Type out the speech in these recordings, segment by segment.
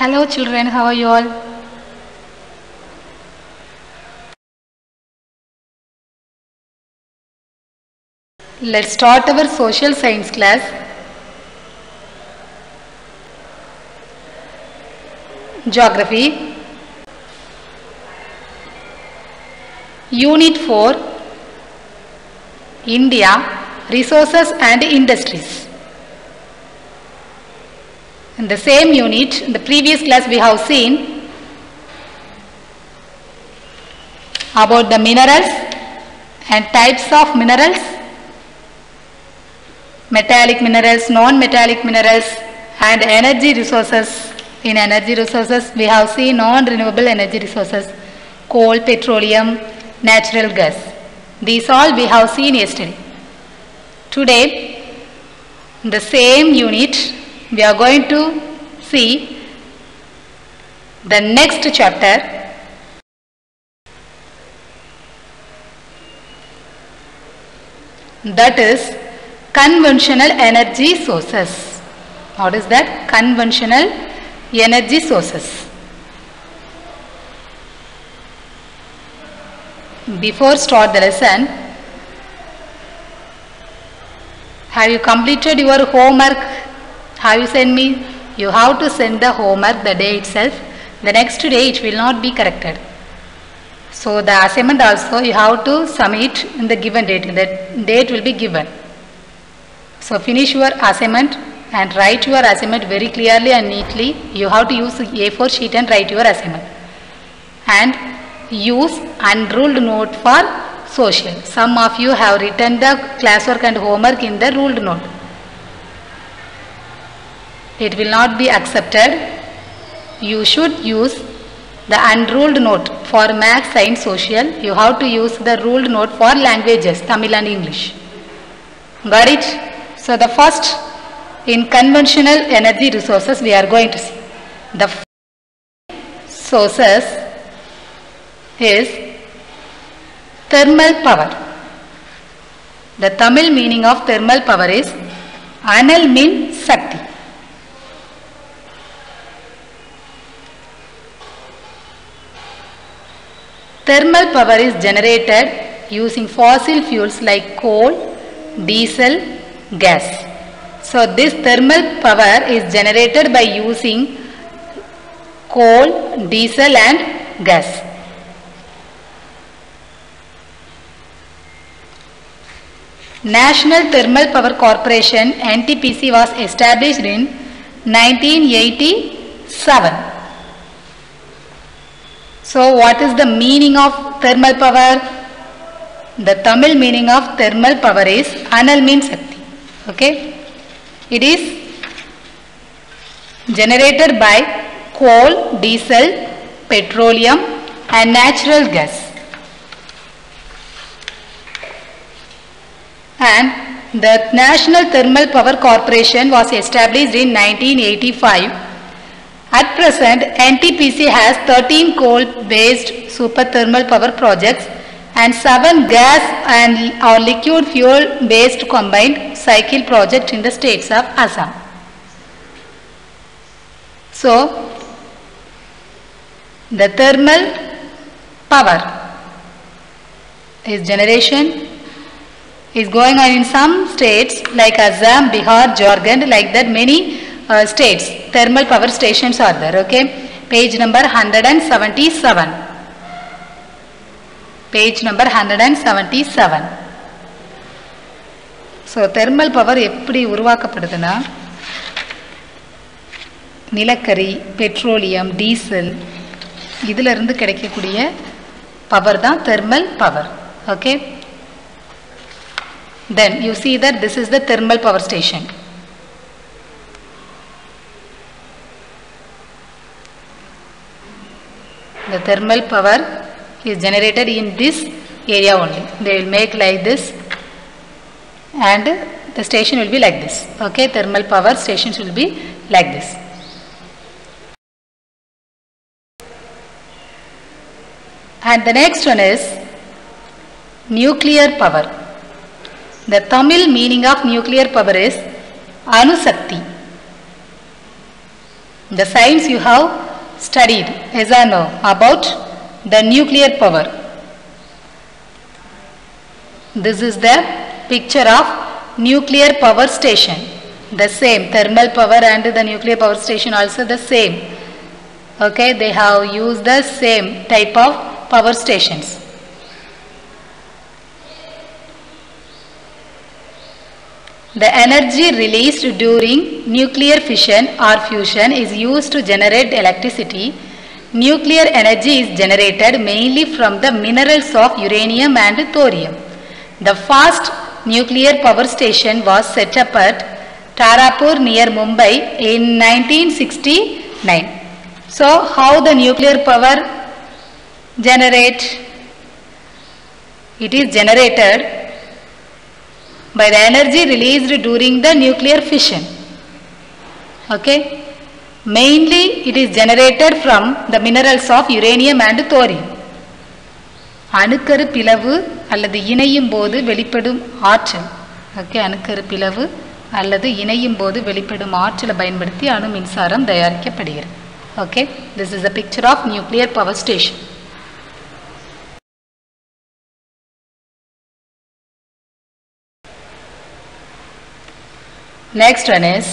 Hello children, how are you all? Let's start our social science class. Geography. Unit 4. India, Resources and Industries. In the same unit, in the previous class we have seen about the minerals and types of minerals, metallic minerals, non-metallic minerals and energy resources. In energy resources we have seen non-renewable energy resources, coal, petroleum, natural gas. These all we have seen yesterday. Today, in the same unit, we are going to see the next chapter, that is conventional energy sources. What is that? Conventional energy sources. Before start the lesson, have you completed your homework? Have you sent me? You have to send the homework the day itself. The next day it will not be corrected. So the assignment also you have to submit in the given date. The date will be given. So finish your assignment and write your assignment very clearly and neatly. You have to use A4 sheet and write your assignment. And use unruled note for social. Some of you have written the classwork and homework in the ruled note. It will not be accepted. You should use the unruled note for maths, science, social. You have to use the ruled note for languages, Tamil and English. Got it? So the first, in conventional energy resources we are going to see. The sources is thermal power. The Tamil meaning of thermal power is Anal Min Sakti. Thermal power is generated using fossil fuels like coal, diesel, gas. So this thermal power is generated by using coal, diesel and gas. National Thermal Power Corporation NTPC was established in 1987. So what is the meaning of thermal power? The Tamil meaning of thermal power is Anal Min Sakti. Okay? It is generated by coal, diesel, petroleum and natural gas. And the National Thermal Power Corporation was established in 1985. At present, NTPC has 13 coal-based super thermal power projects and 7 gas and or liquid fuel-based combined cycle projects in the states of Assam. So, the thermal power is generation is going on in some states like Assam, Bihar, Jharkhand, like that many states. Thermal power stations are there. Okay, page number 177. Page number 177. So thermal power எப்படி உருவாக்கப்படுதுன்னா நிலக்கரி, petroleum, diesel இதில இருந்து கிடைக்கக்கூடிய power தான் thermal power. Okay. Then you see that this is the thermal power station. The thermal power is generated in this area only. They will make like this and the station will be like this. Okay, thermal power stations will be like this. And the next one is nuclear power. The Tamil meaning of nuclear power is Anusakti. The science you have studied, yes or no, about the nuclear power. This is the picture of nuclear power station. The same thermal power and the nuclear power station also the same. Okay, they have used the same type of power stations. The energy released during nuclear fission or fusion is used to generate electricity. Nuclear energy is generated mainly from the minerals of uranium and thorium. The first nuclear power station was set up at Tarapur near Mumbai in 1969. So, how the nuclear power generate? It is generated by the energy released during the nuclear fission. Okay. Mainly it is generated from the minerals of uranium and thorium. அணுக்கரு பிளவு அல்லது இணையும் போது வெளிப்படும் ஆற்றல். Okay, அணுக்கரு பிளவு அல்லது இணையும் போது வெளிப்படும் ஆற்றலை பயன்படுத்தி அணு மின்சாரம் தயாரிக்கப்படுகிறது. Okay, this is a picture of nuclear power station. Next one is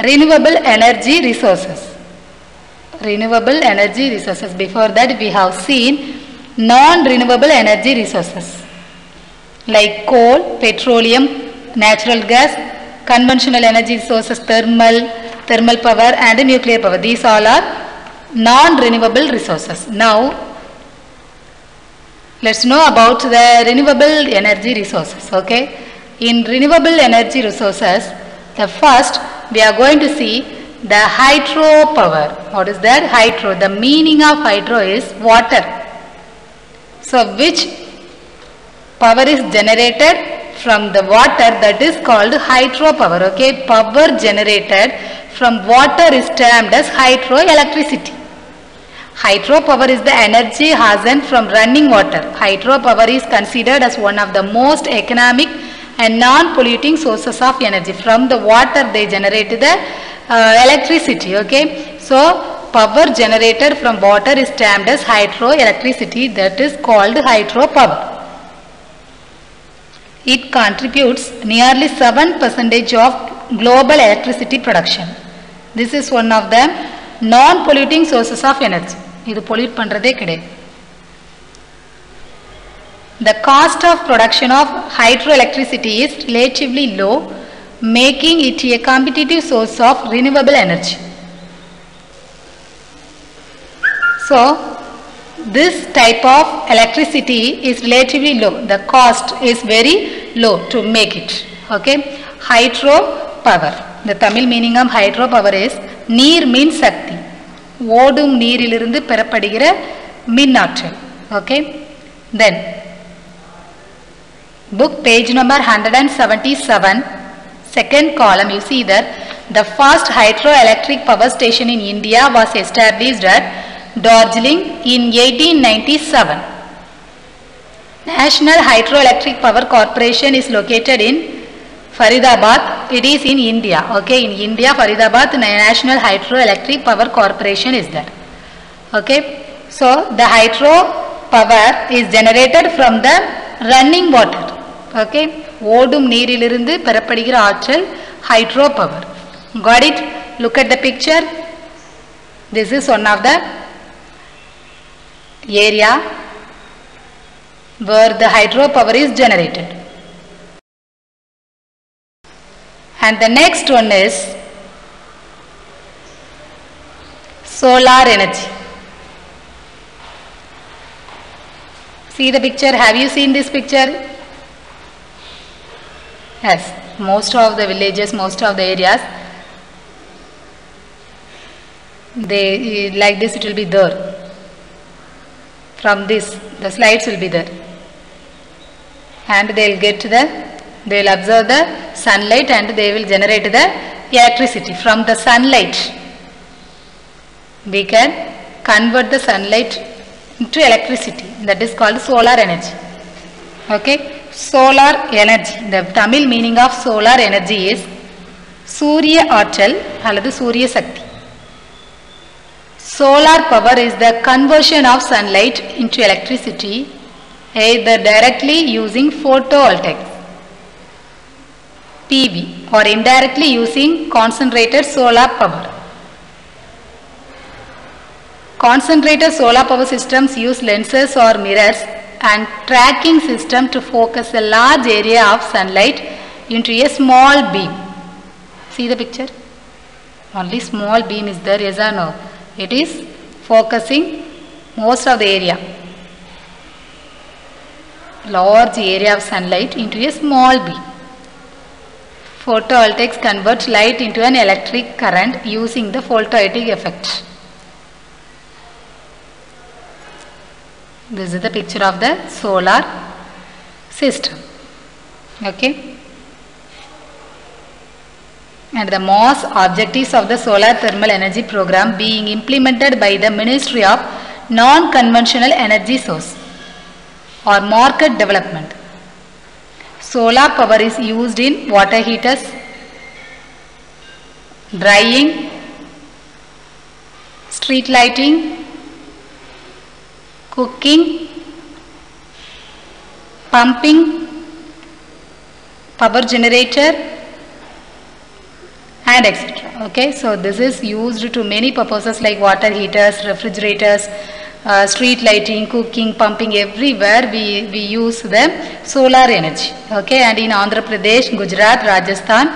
renewable energy resources. Renewable energy resources. Before that we have seen non-renewable energy resources like coal, petroleum, natural gas, conventional energy sources, thermal power and nuclear power. These all are non-renewable resources. Now let's know about the renewable energy resources. Okay, in renewable energy resources, the first we are going to see the hydropower. What is that? Hydro. The meaning of hydro is water. So which power is generated from the water, that is called hydropower. Okay, power generated from water is termed as hydroelectricity. Hydropower is the energy hastened from running water. Hydropower is considered as one of the most economic and non-polluting sources of energy. From the water they generate the electricity. Okay, so power generated from water is termed as hydroelectricity, that is called hydropower. It contributes nearly 7% of global electricity production. This is one of the non-polluting sources of energy. இது pollute பண்றதே கிடையாது. The cost of production of hydroelectricity is relatively low, making it a competitive source of renewable energy. So, this type of electricity is relatively low. The cost is very low to make it. Okay, hydro power. The Tamil meaning of hydro power is நீர் மின் சக்தி. ஓடும் நீரிலிருந்து பெறப்படுகிற மின் ஆற்றல். Okay, then book page number 177, second column, you see that the first hydroelectric power station in India was established at Darjeeling in 1897. National Hydroelectric Power Corporation is located in Faridabad. It is in India. Okay, in India, Faridabad National Hydroelectric Power Corporation is there. Okay, so the hydro power is generated from the running water. Okay, ஓடும் நீரிலிருந்து பெறப்படுகிற ஆற்றல் hydro power. Got it? Look at the picture. This is one of the area where the hydro power is generated. And the next one is solar energy. See the picture. Have you seen this picture? Yes, most of the villages, most of the areas, they like this, it will be there. From this, the slides will be there, and they will get the, they will observe the sunlight and they will generate the electricity. From the sunlight we can convert the sunlight into electricity. That is called solar energy. Okay, solar energy. The Tamil meaning of solar energy is சூரிய ஆற்றல் அல்லது சூரிய சக்தி. Solar power is the conversion of sunlight into electricity either directly using photovoltaics PV or indirectly using concentrated solar power. Concentrated solar power systems use lenses or mirrors and tracking system to focus a large area of sunlight into a small beam. See the picture? Only small beam is there, yes or no? It is focusing most of the area. Large area of sunlight into a small beam. Photovoltaics converts light into an electric current using the photovoltaic effect. This is the picture of the solar system. Okay. And the MOS objectives of the solar thermal energy program being implemented by the Ministry of Non-Conventional Energy Source or Market Development. Solar power is used in water heaters, drying, street lighting, cooking, pumping, power generator and etc. Okay, so this is used to many purposes like water heaters, refrigerators, street lighting, cooking, pumping, everywhere we use the solar energy. Okay, and in Andhra Pradesh, Gujarat, Rajasthan,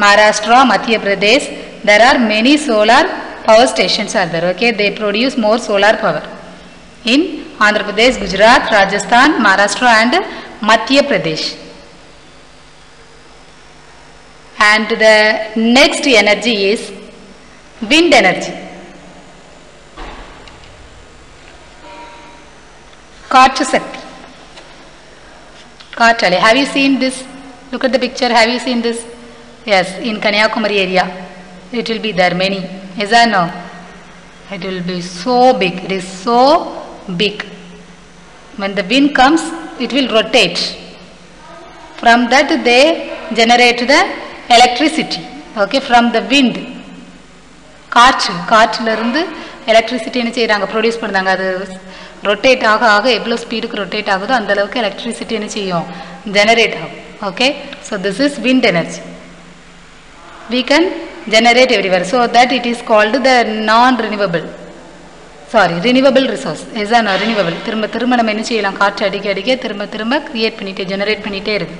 Maharashtra, Madhya Pradesh, there are many solar power stations are there. Okay, they produce more solar power in Andhra Pradesh, Gujarat, Rajasthan, Maharashtra and Madhya Pradesh. And the next energy is wind energy. Kaatru Shakti. Kaatale. Have you seen this? Look at the picture. Have you seen this? Yes, in Kanyakumari area. It will be there many. Yes or no? It will be so big. It is so big. When the wind comes, it will rotate. From that they generate the electricity. Okay, from the wind. காற்றுல இருந்து electricity என்ன செய்றாங்க produce பண்றாங்க. அது rotate ஆக ஆக எவ்வளவு ஸ்பீடுக்கு rotate ஆகுதோ அந்த அளவுக்கு எலக்ட்ரிசிட்டி என்ன செய்யும் ஜெனரேட் ஆகும். Okay, so this is wind energy. We can generate everywhere, so that it is called the renewable resource. is a renewable. திரும்ப நம்ம என்ன செய்யலாம், காற்று அடிக்க திரும்ப கிரியேட் பண்ணிட்டே ஜெனரேட் பண்ணிட்டே இருக்கு.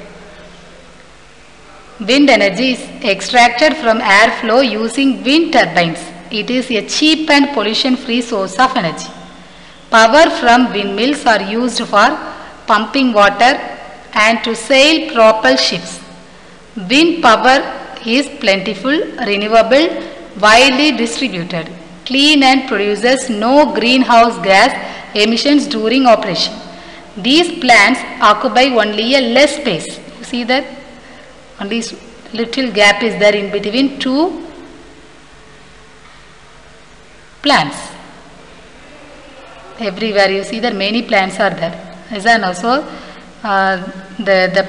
Wind energy is extracted from air flow using wind turbines. It is a cheap and pollution-free source of energy. Power from windmills are used for pumping water and to sail propel ships. Wind power is plentiful, renewable, widely distributed, clean and produces no greenhouse gas emissions during operation. These plants occupy only a less space. You see that? Only little gap is there in between two plants. Everywhere you see that many plants are there. And also the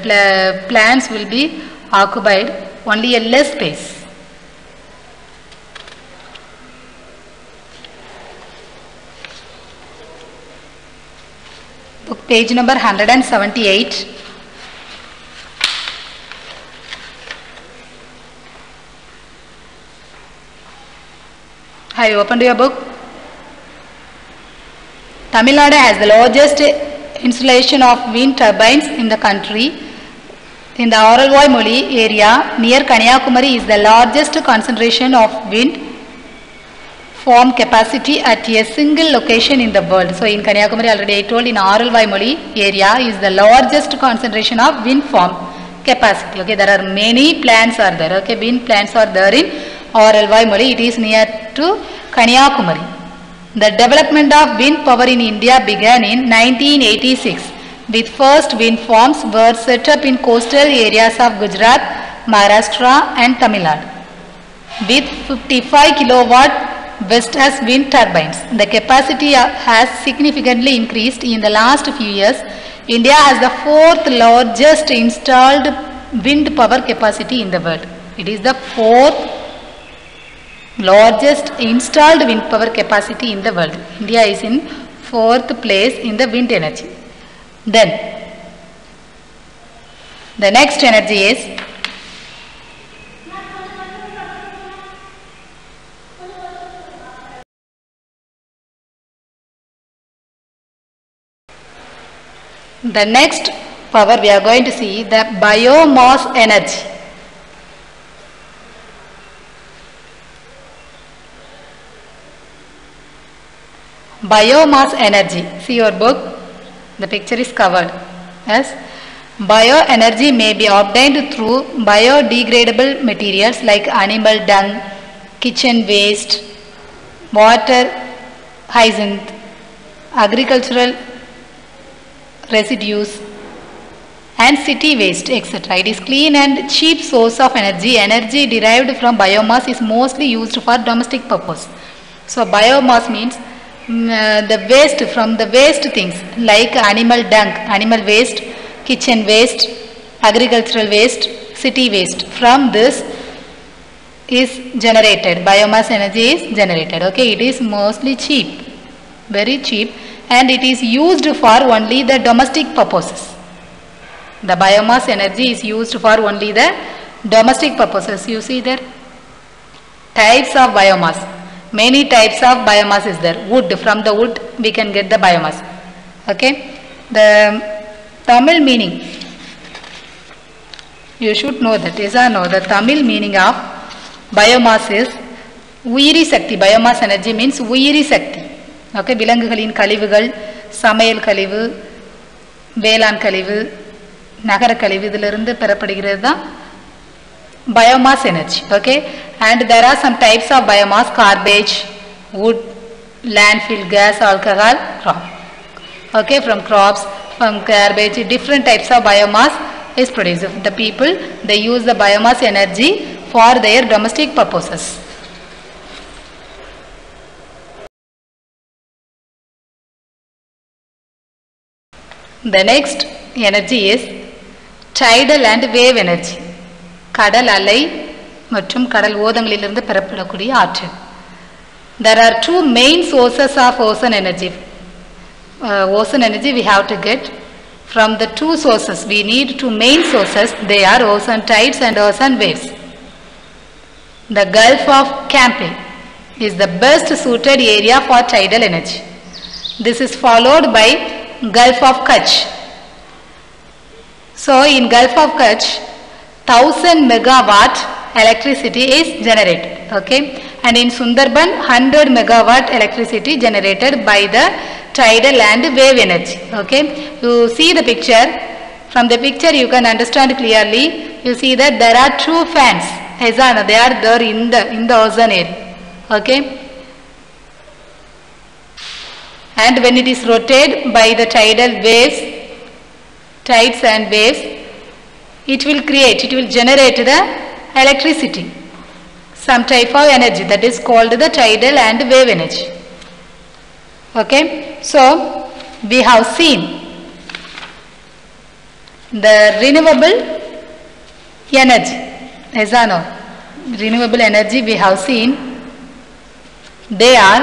plants will be occupied only a less space. Book page number 178. Have you opened your book? Tamil Nadu has the largest installation of wind turbines in the country. In the Aralvai Moli area near Kanyakumari is the largest concentration of wind farm capacity at a single location in the world. So in Kanyakumari, already I told, in Aralvai Moli area is the largest concentration of wind farm capacity. Okay, there are many plants are there. Okay, wind plants are there in Aralvai Moli. It is near to Kanyakumari. The development of wind power in India began in 1986 with first wind farms were set up in coastal areas of Gujarat, Maharashtra and Tamil Nadu. With 55 kilowatt Vestas wind turbines, the capacity has significantly increased in the last few years. India has the fourth largest installed wind power capacity in the world. It is the fourth largest installed wind power capacity in the world. India is in fourth place in the wind energy. Then the next energy is the next power we are going to see the biomass energy. Biomass energy. See your book. The picture is covered. Yes. Bioenergy may be obtained through biodegradable materials like animal dung, kitchen waste, water hyacinth, agricultural residues and city waste, etc. It is clean and cheap source of energy. Energy derived from biomass is mostly used for domestic purpose. So biomass means the waste from the waste things like animal dung, animal waste, kitchen waste, agricultural waste, city waste. From this is generated. Biomass energy is generated. Okay, it is mostly cheap, very cheap, and it is used for only the domestic purposes. The biomass energy is used for only the domestic purposes. You see there types of biomass. Many types of biomass is there. Wood, from the wood we can get the biomass. Okay. The Tamil meaning, you should know that. Yes or no? The Tamil meaning of biomass is Uyiri Sakti. Biomass energy means Uyiri Sakti. Okay. விலங்குகளின் கழிவுகள், சமையல் கழிவு, வேளாண் கழிவு, நகர கழிவு இதிலிருந்து பெறப்படுகிறது தான் biomass energy. Okay, and there are some types of biomass: garbage, wood, landfill gas, alcohol, crop. Okay, from crops, from garbage, different types of biomass is produced. The people, they use the biomass energy for their domestic purposes. The next energy is tidal and wave energy. கடல் அலை மற்றும் கடல் ஓதங்களிலிருந்து பெறப்படக்கூடிய ஆற்றல். There are two main sources of ocean energy. Ocean energy we have to get from the two sources. We need two main sources. They are ocean tides and ocean waves. The Gulf of Campeche is the best suited area for tidal energy. This is followed by Gulf of Kutch. So in Gulf of Kutch 1000 megawatt electricity is generated. Okay, and in Sundarban 100 megawatt electricity generated by the tidal and wave energy. Okay, you see the picture. From the picture you can understand clearly. You see that there are two fans. They are there in the ocean area. Okay, and when it is rotated by the tidal waves, tides and waves, it will generate the electricity, some type of energy, that is called the tidal and wave energy. Okay, so we have seen the renewable energy. Yes or no? Renewable energy we have seen, they are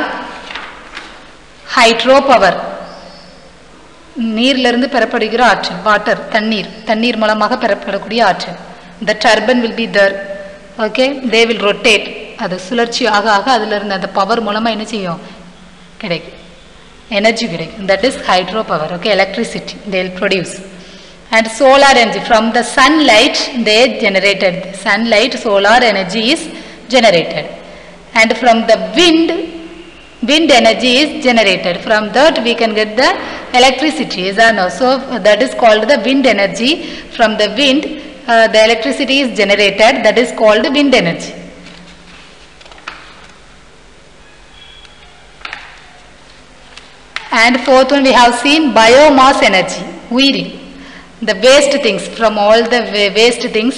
hydropower. நீரிலிருந்து பெறப்படுகிற ஆற்றல், water, தண்ணீர் மூலமாக பெறப்படக்கூடிய ஆற்றல். The turbine will be there. Okay, they will rotate. அது சுழற்சி ஆக ஆக அதிலிருந்து அந்த பவர் மூலமா என்ன செய்யும், கிடைக்கும், எனர்ஜி கிடைக்கும். That is hydropower. Okay, electricity they will produce. And solar energy, from the sunlight they generated. Sunlight, solar energy is generated. And from the wind energy is generated. From that we can get the electricity. So that is called the wind energy. From the wind the electricity is generated. That is called wind energy. And fourth one we have seen biomass energy. Uyiri, the waste things, from all the waste things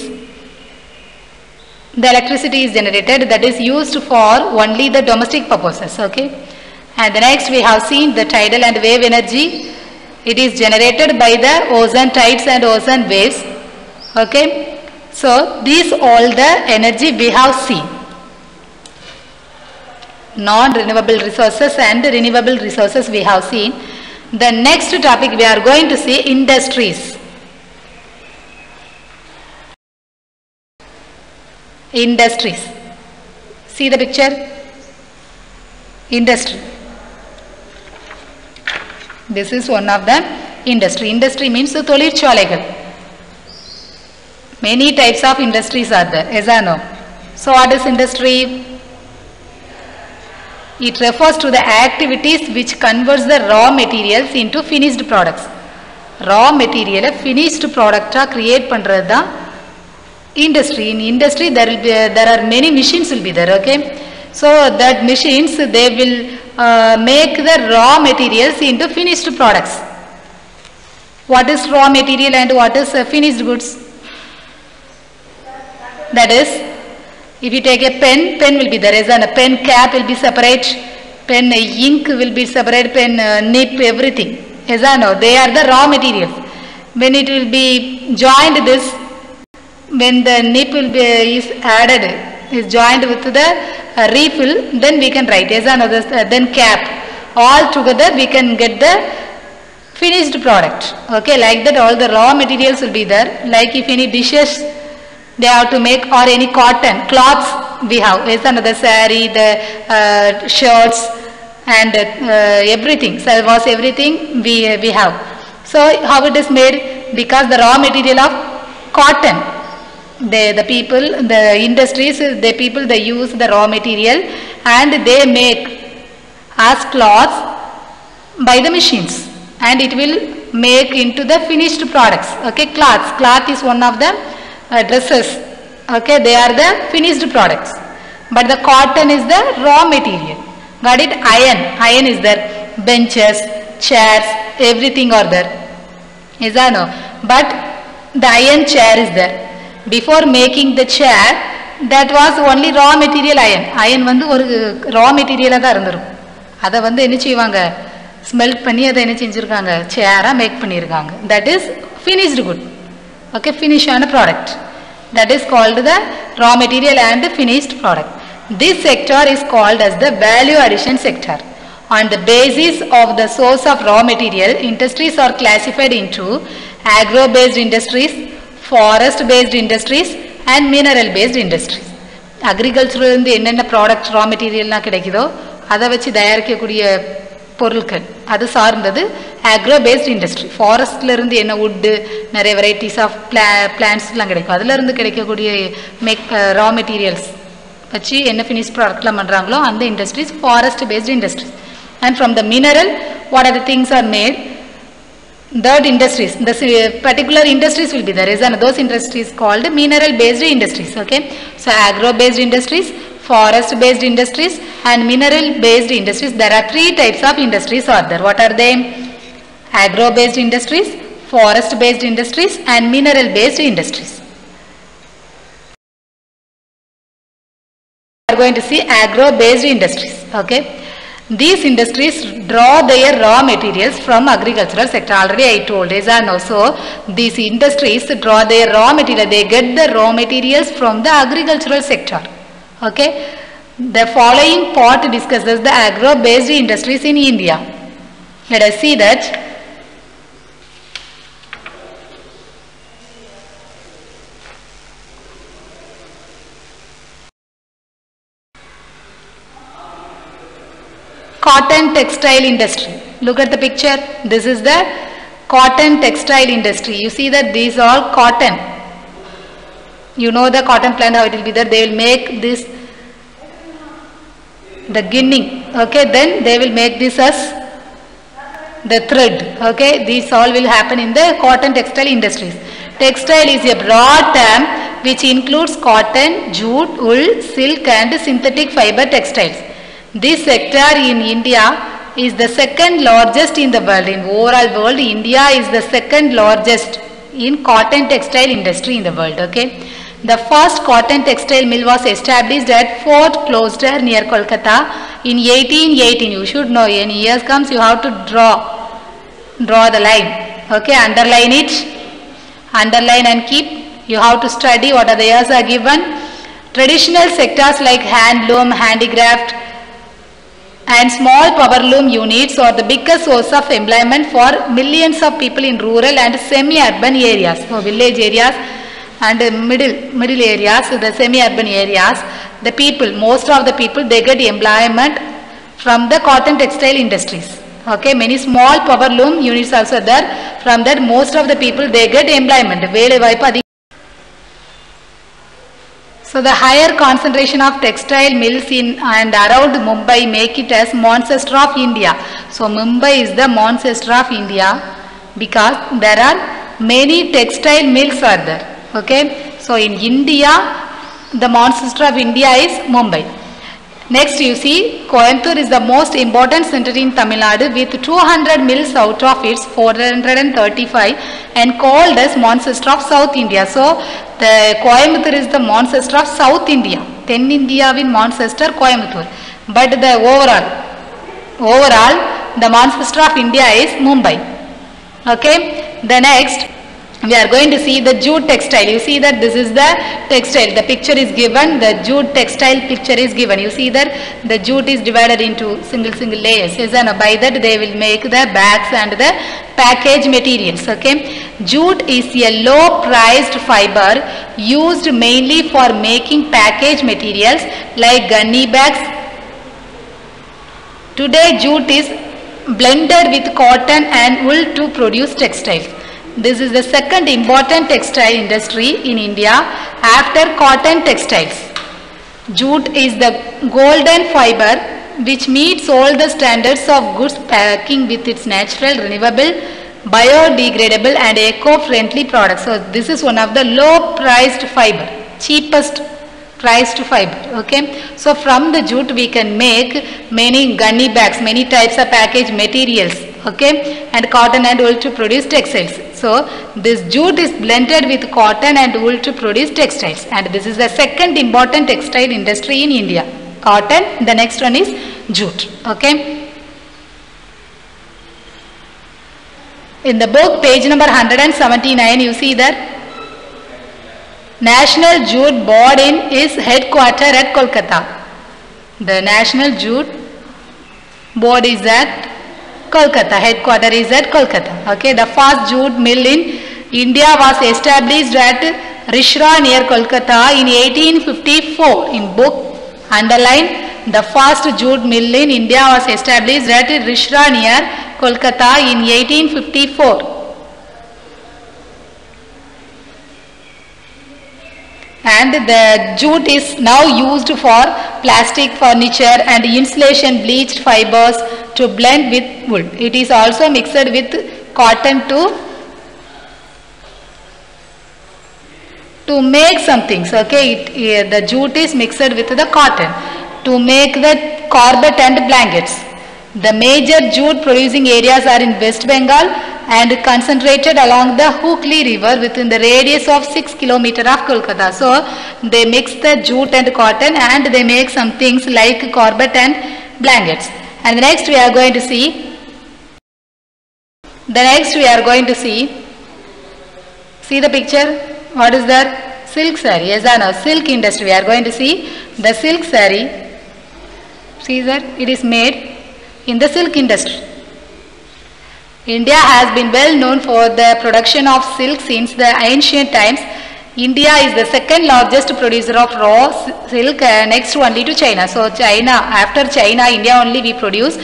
the electricity is generated, that is used for only the domestic purposes. Okay, and the next we have seen the tidal and wave energy. It is generated by the ocean tides and ocean waves. Okay, So these all the energy we have seen. Non-renewable resources and renewable resources we have seen. The next topic we are going to see industries. Industries. See the picture? Industry. This is one of the industry. Industry means தொழிற்சாலைகள். Many types of industries are there. Yes or no? So what is industry? It refers to the activities which converts the raw materials into finished products. Raw material finished product create பண்றது தான் industry. In industry there are many machines will be there. Okay, so that machines they will make the raw materials into finished products. What is raw material and what is finished goods? That is, if you take a pen, pen will be there, and a pen cap will be separate, pen ink will be separate, pen nib, everything. Yes or no? They are the raw materials. When it will be joined this, when the nib will be is added, is joined with the refill, then we can write. Yes or no? Then cap. All together we can get the finished product. Okay, like that all the raw materials will be there. Like if any dishes they have to make, or any cotton cloths we have, yes, another saree, the shirts and everything, salwars, everything we have. So how it is made? Because the raw material of cotton, the people, the industries, the people they use the raw material and they make as cloths by the machines, and it will make into the finished products. Okay, cloth is one of them. Dresses, okay, they are the finished products, but the cotton is the raw material. Got it? Iron is there, benches, chairs, everything are there. Is that no? But the iron chair is there. Before making the chair, that was only raw material iron. Iron வந்து ஒரு raw material தான் இருந்துரும். அதை வந்து என்ன செய்வாங்க? Smelt பண்ணி அதை என்ன செஞ்சிருக்காங்க? சேரா மேக் பண்ணிருக்காங்க. That is finished good. Okay, finished product. That is called the raw material and the finished product. This sector is called as the value addition sector. On the basis of the source of raw material, industries are classified into agro-based industries, forest-based industries and mineral-based industries. Agricultural இருந்து என்னென்ன product raw materialனா கிடைக்குதோ அதை வச்சு தயாரிக்கக்கூடிய பொருட்கள் அது சார்ந்தது agro based industry. ஃபாரஸ்ட்ல இருந்து என்ன wood, நிறைய வெரைட்டிஸ் ஆஃப் பிளான்ட்ஸ்லாம் கிடைக்கும், அதுல இருந்து கிடைக்கக்கூடிய raw materials வச்சு என்ன ஃபினிஷ் ப்ராடக்ட்லாம் பண்றாங்களோ அந்த industries forest based industries. And from the mineral, what are the things are made? Third industries, the particular industries will be there, and those industries called mineral based industries. Okay, so agro based industries, forest based industries and mineral based industries. There are three types of industries are there. What are they? Agro based industries, forest based industries and mineral based industries. We are going to see agro based industries. Okay, these industries draw their raw materials from agricultural sector. Already I told, is and also these industries draw their raw material, they get the raw materials from the agricultural sector. Okay, the following part discusses the agro based industries in India. Let us see that. Cotton textile industry. Look at the picture. This is the cotton textile industry. You see that these are cotton. You know the cotton plant, how it will be there. They will make this, the ginning. Okay, then they will make this as the thread. Okay, these all will happen in the cotton textile industries. Textile is a broad term which includes cotton, jute, wool, silk and synthetic fiber textiles. This sector in India is the second largest in the world. In overall world, India is the second largest in cotton textile industry in the world. Okay, the first cotton textile mill was established at Fort Gloucester near Kolkata in 1818. You should know, when years comes you have to draw the line. Okay, underline it, underline and keep You have to study what are the years are given. Traditional sectors like handloom, handicraft and small power loom units are the biggest source of employment for millions of people in rural and semi-urban areas. So village areas and middle areas, the semi-urban areas, the people, most of the people, they get employment from the cotton textile industries. Okay, many small power loom units also there. From that, most of the people, they get employment. So the higher concentration of textile mills in and around Mumbai make it as Manchester of India. So Mumbai is the Manchester of India because there are many textile mills are there. Okay, so in India, the Manchester of India is Mumbai. Next you see, Coimbatore is the most important center in Tamil Nadu with 200 mills out of its 435 and called as Manchester of South India. So the Coimbatore is the Manchester of South India. Ten India in Manchester, Coimbatore. But the overall, the Manchester of India is Mumbai. Okay. The next, we are going to see the jute textile. You see that this is the textile. The picture is given. The jute textile picture is given. You see that the jute is divided into single layers. Yes, and by that they will make the bags and the package materials. Okay. Jute is a low priced fiber used mainly for making package materials like gunny bags. Today jute is blended with cotton and wool to produce textiles. This is the second important textile industry in India after cotton textiles. Jute is the golden fiber which meets all the standards of goods packing with its natural, renewable, biodegradable and eco-friendly products. So this is one of the low priced fiber, cheapest priced fiber. Okay. So from the jute we can make many gunny bags, many types of package materials. Okay, and cotton and wool to produce textiles. So this jute is blended with cotton and wool to produce textiles, and this is the second important textile industry in India. Cotton, the next one is jute. Okay. In the book, page number 179, you see that National Jute Board is headquartered at Kolkata. The National Jute Board is at Kolkata, headquarter is at Kolkata. Okay, the first jute mill in India was established at Rishra near Kolkata in 1854. In book, underline, the first jute mill in India was established at Rishra near Kolkata in 1854. And the jute is now used for plastic furniture and insulation bleached fibers to blend with wool. It is also mixed with cotton to make some things. Okay, the jute is mixed with the cotton to make the carpet and blankets. The major jute producing areas are in West Bengal and concentrated along the Hooghly river within the radius of 6 km of Kolkata. So they mix the jute and cotton and they make some things like carpet and blankets. And the next we are going to see, see the picture, what is there? Silk saree. Yes or no? Silk industry. We are going to see the silk saree. See that it is made in the silk industry. India has been well known for the production of silk since the ancient times. India is the second largest producer of raw silk, next only to China. So China, after China, India only we produce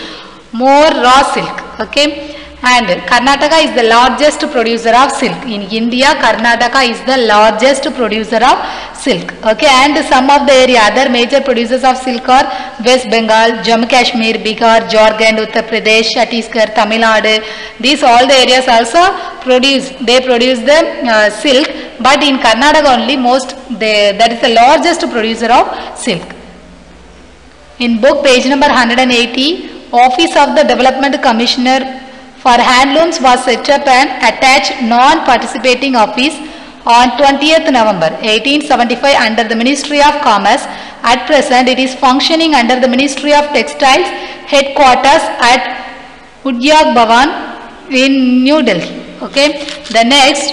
more raw silk. Okay. And Karnataka is the largest producer of silk. In India, Karnataka is the largest producer of silk. Okay, and some of the other major producers of silk are West Bengal, Jammu Kashmir, Bihar, Jharkhand, Uttar Pradesh, Chhattisgarh, Tamil Nadu. These all the areas also produce the silk. But in Karnataka only that is the largest producer of silk. In book page number 180, Office of the Development Commissioner for Handlooms was set up an attached non-participating office on 20th November 1875 under the Ministry of Commerce. At present, it is functioning under the Ministry of Textiles, headquarters at Udyog Bhavan in New Delhi. Okay. The next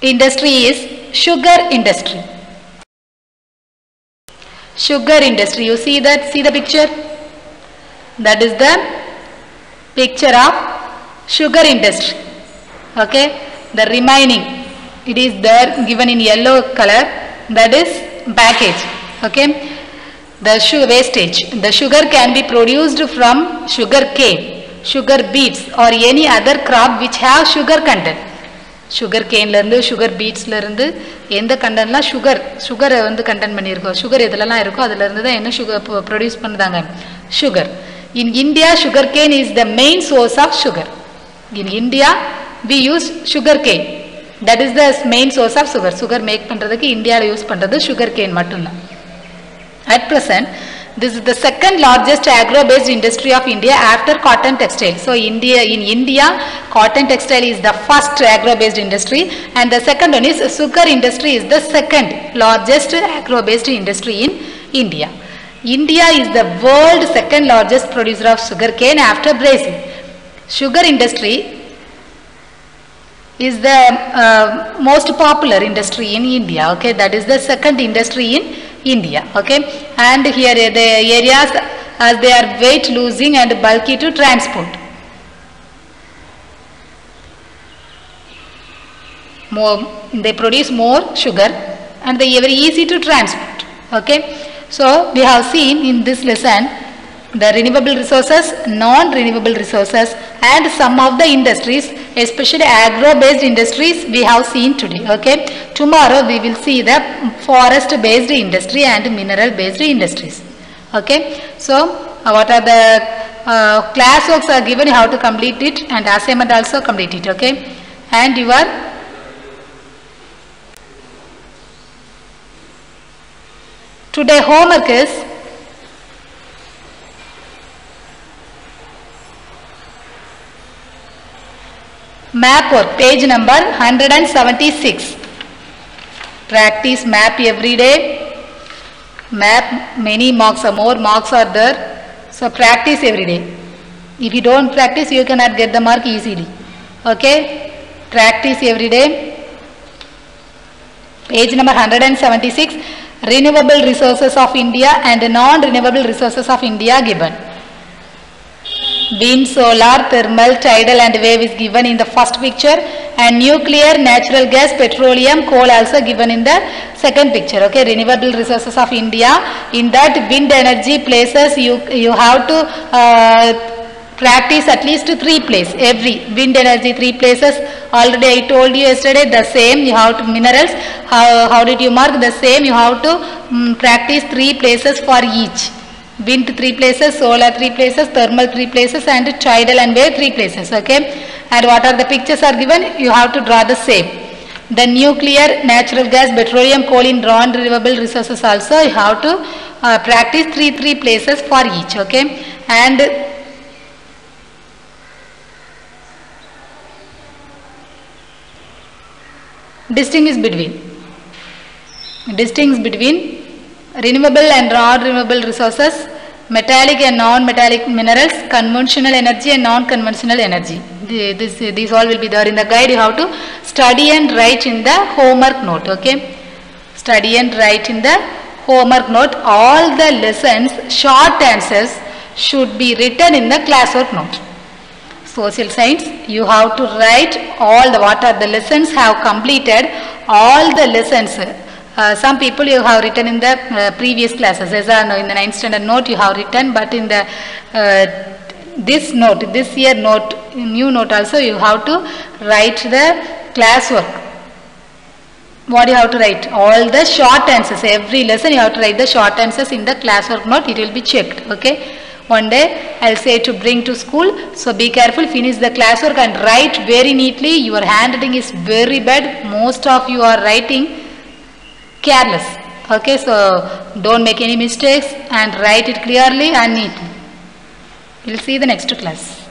industry is sugar industry. Sugar industry, you see that, see the picture? That is the picture of sugar industry. Okay, the remaining, it is there given in yellow color, that is package. Okay, the sugar wastage, the sugar can be produced from sugar cane, sugar beets or any other crop which have sugar content. sugar cane la irundhu sugar beets la irundhu endha content la sugar வந்து content பண்ணிருக்கோம். sugar எதெல்லாம் இருக்கோ அதுல இருந்து தான் என்ன sugar produce பண்ணுதாங்க, sugar. In India, sugar cane is the main source of sugar. In India we use sugar cane, that is the main source of sugar. sugar make பண்றதுக்கு இந்தியால யூஸ் பண்றது sugar cane மட்டும்தான். At present, this is the second largest agro-based industry of India after cotton textile. So, in India, cotton textile is the first agro-based industry, and the second one is sugar industry is the second largest agro-based industry in India. India is the world's second largest producer of sugar cane after Brazil. Sugar industry is the most popular industry in India. Okay, that is the second industry in India. Okay, and here the areas as they are weight losing and bulky to transport. They produce more sugar and they are very easy to transport. Okay, so we have seen in this lesson the renewable resources, non-renewable resources, and some of the industries, especially agro-based industries we have seen today. Okay, tomorrow we will see the forest-based industry and mineral-based industries. Okay, so what are the class works are given, you have to complete it, and assignment also complete it. Okay, and your today homework is map work, page number 176. Practice map every day. Map, many marks or more marks are there. So practice every day. If you don't practice, you cannot get the mark easily. Okay, practice every day. Page number 176. Renewable resources of India and non-renewable resources of India given. Wind, solar, thermal, tidal and wave is given in the first picture, and nuclear, natural gas, petroleum, coal also given in the second picture. Okay, renewable resources of India, in that wind energy places you have to practice at least 3 places. Every wind energy 3 places, already I told you yesterday. The same you have to minerals, how did you mark? The same you have to practice 3 places for each. Wind 3 places, solar 3 places, thermal 3 places, and tidal and wave 3 places. Okay, and what are the pictures are given, you have to draw the same. The nuclear, natural gas, petroleum, coal in non-renewable resources also you have to practice 3 places for each. Okay, and distinguish between renewable and non-renewable resources, metallic and non-metallic minerals, conventional energy and non-conventional energy. These all will be there in the guide. You have to study and write in the homework note. Okay, study and write in the homework note. All the lessons short answers should be written in the classwork note. Social science, you have to write all the what are the lessons have completed, all the lessons. Some people you have written in the previous classes, as in the 9th standard note you have written, but in the this note, this year note, new note also you have to write the classwork. What you have to write? All the short answers. Every lesson you have to write the short answers in the classwork note. It will be checked. Okay. One day I will say to bring to school. So be careful. Finish the classwork and write very neatly. Your handwriting is very bad. Most of you are writing careless. Okay, so don't make any mistakes and write it clearly and neatly. We'll see the next class.